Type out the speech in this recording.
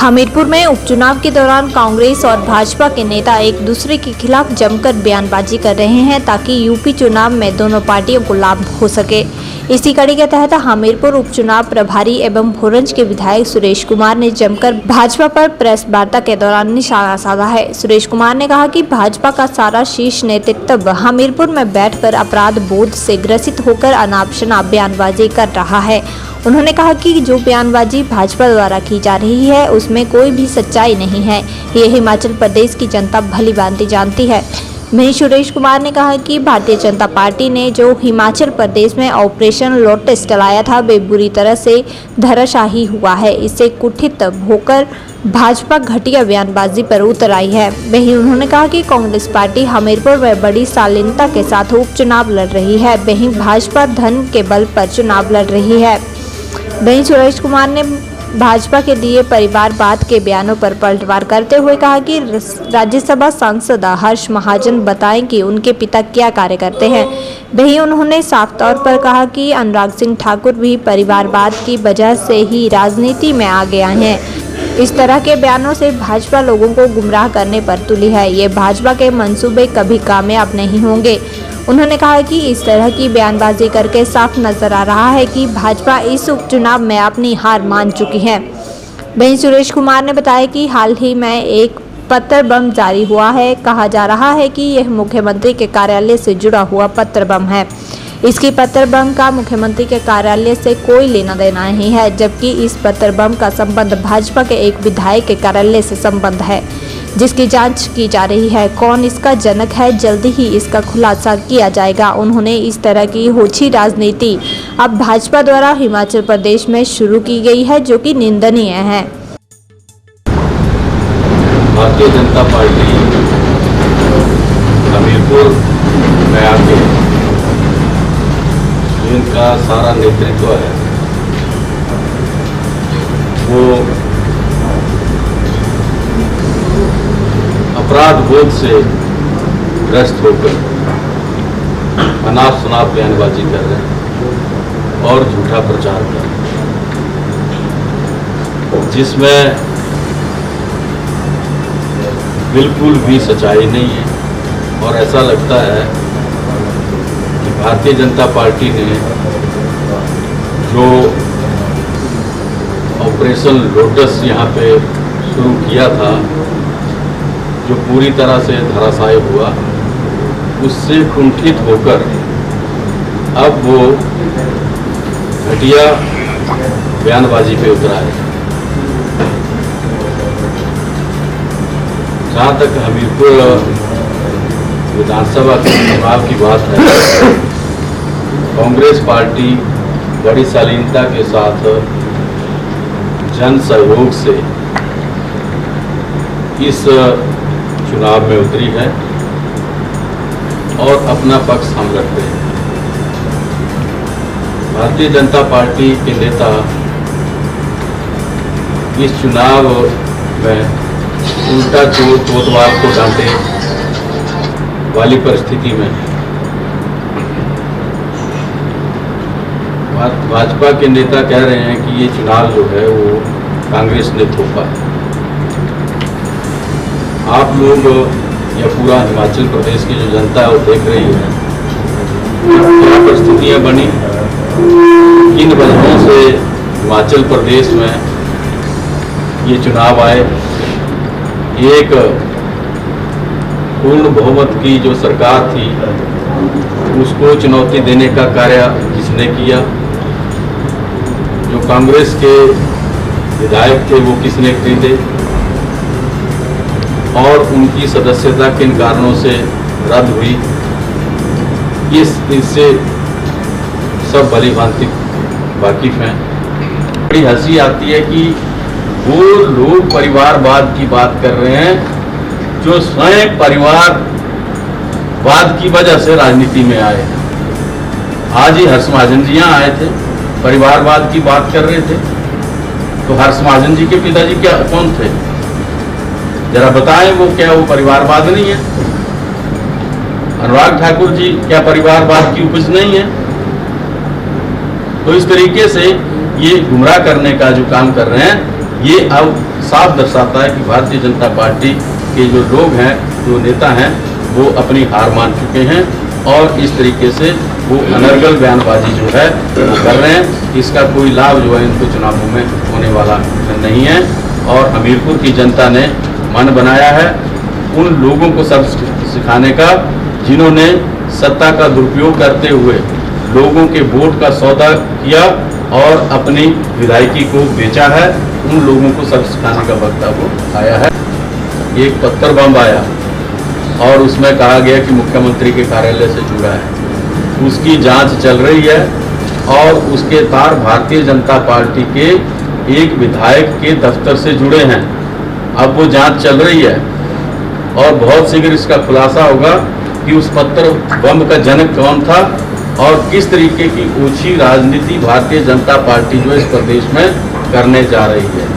हमीरपुर में उपचुनाव के दौरान कांग्रेस और भाजपा के नेता एक दूसरे के खिलाफ जमकर बयानबाजी कर रहे हैं ताकि यूपी चुनाव में दोनों पार्टियों को लाभ हो सके। इसी कड़ी के तहत हमीरपुर उपचुनाव प्रभारी एवं भोरंज के विधायक सुरेश कुमार ने जमकर भाजपा पर प्रेस वार्ता के दौरान निशाना साधा है। सुरेश कुमार ने कहा कि भाजपा का सारा शीर्ष नेतृत्व हमीरपुर में बैठकर अपराध बोध से ग्रसित होकर अनाप शनाप बयानबाजी कर रहा है। उन्होंने कहा कि जो बयानबाजी भाजपा द्वारा की जा रही है उसमें कोई भी सच्चाई नहीं है। ये हिमाचल प्रदेश की जनता भली भांति जानती है। वहीं सुरेश कुमार ने कहा कि भारतीय जनता पार्टी ने जो हिमाचल प्रदेश में ऑपरेशन लोटस चलाया था वे बुरी तरह से धराशायी हुआ है। इससे कुंठित होकर भाजपा घटिया बयानबाजी पर उतर आई है। वहीं उन्होंने कहा कि कांग्रेस पार्टी हमीरपुर में बड़ी शालीनता के साथ उपचुनाव लड़ रही है, वहीं भाजपा धन के बल पर चुनाव लड़ रही है। वहीं सुरेश कुमार ने भाजपा के दिए परिवारवाद के बयानों पर पलटवार करते हुए कहा कि राज्यसभा सांसद हर्ष महाजन बताएं कि उनके पिता क्या कार्य करते हैं। वहीं उन्होंने साफ तौर पर कहा कि अनुराग सिंह ठाकुर भी परिवारवाद की वजह से ही राजनीति में आ गए हैं। इस तरह के बयानों से भाजपा लोगों को गुमराह करने पर तुली है। ये भाजपा के मंसूबे कभी कामयाब नहीं होंगे। उन्होंने कहा कि इस तरह की बयानबाजी करके साफ नजर आ रहा है कि भाजपा इस उपचुनाव में अपनी हार मान चुकी है। वहीं सुरेश कुमार ने बताया कि हाल ही में एक पत्र बम जारी हुआ है। कहा जा रहा है कि यह मुख्यमंत्री के कार्यालय से जुड़ा हुआ पत्र बम है। इसकी पत्र बम का मुख्यमंत्री के कार्यालय से कोई लेना देना नहीं है, जबकि इस पत्र बम का संबंध भाजपा के एक विधायक के कार्यालय से संबंध है, जिसकी जांच की जा रही है। कौन इसका जनक है, जल्दी ही इसका खुलासा किया जाएगा। उन्होंने इस तरह की होछी राजनीति अब भाजपा द्वारा हिमाचल प्रदेश में शुरू की गई है, जो कि निंदनीय है। भारतीय जनता पार्टी हमीरपुर में आके जिनका सारा नेतृत्व है वो अपराध बोध से ग्रस्त होकर अनाप शनाप बयानबाजी कर रहे हैं और झूठा प्रचार कर रहे हैं, जिसमें बिल्कुल भी सच्चाई नहीं है। और ऐसा लगता है कि भारतीय जनता पार्टी ने जो ऑपरेशन लोटस यहाँ पे शुरू किया था, जो पूरी तरह से धराशायी हुआ, उससे कुंठित होकर अब वो घटिया बयानबाजी पे उतरा है। जहाँ तक हमीरपुर विधानसभा के चुनाव की बात है, कांग्रेस पार्टी बड़ी शालीनता के साथ जन सहयोग से इस चुनाव में उतरी है और अपना पक्ष हम रखते हैं। भारतीय जनता पार्टी के नेता इस चुनाव में उल्टा चोर कोतवाल को डांटे वाली परिस्थिति में भाजपा के नेता कह रहे हैं कि ये चुनाव जो है वो कांग्रेस ने थोपा है। आप लोग या पूरा हिमाचल प्रदेश की जो जनता है वो देख रही है क्या परिस्थितियां बनी, किन वजहों से हिमाचल प्रदेश में ये चुनाव आए। एक पूर्ण बहुमत की जो सरकार थी उसको चुनौती देने का कार्य किसने किया, जो कांग्रेस के विधायक थे वो किसने खरीदे और उनकी सदस्यता किन कारणों से रद्द हुई, इससे सब भली भांति वाकिफ हैं। बड़ी हंसी आती है कि वो लोग परिवारवाद की बात कर रहे हैं जो स्वयं परिवारवाद की वजह से राजनीति में आए हैं। आज ही हर्ष महाजन जी यहाँ आए थे, परिवारवाद की बात कर रहे थे। तो हर्ष महाजन जी के पिताजी क्या कौन थे, जरा बताएं वो क्या वो परिवारवाद नहीं है? अनुराग ठाकुर जी क्या परिवारवाद की उपज नहीं है? तो इस तरीके से ये गुमराह करने का जो काम कर रहे हैं ये अब साफ दर्शाता है कि भारतीय जनता पार्टी के जो लोग हैं, जो नेता हैं, वो अपनी हार मान चुके हैं और इस तरीके से वो अनर्गल बयानबाजी जो है वो कर रहे हैं। इसका कोई लाभ जो है इनको चुनावों में होने वाला नहीं है। और हमीरपुर की जनता ने मन बनाया है उन लोगों को सब सिखाने का जिन्होंने सत्ता का दुरुपयोग करते हुए लोगों के वोट का सौदा किया और अपनी विधायकी को बेचा है। उन लोगों को सब सिखाने का वक्त अब आया है। एक पत्थर बम आया और उसमें कहा गया कि मुख्यमंत्री के कार्यालय से जुड़ा है, उसकी जांच चल रही है और उसके तार भारतीय जनता पार्टी के एक विधायक के दफ्तर से जुड़े हैं। अब वो जांच चल रही है और बहुत शीघ्र इसका खुलासा होगा कि उस पत्थर बम का जनक कौन था और किस तरीके की ओछी राजनीति भारतीय जनता पार्टी जो इस प्रदेश में करने जा रही है।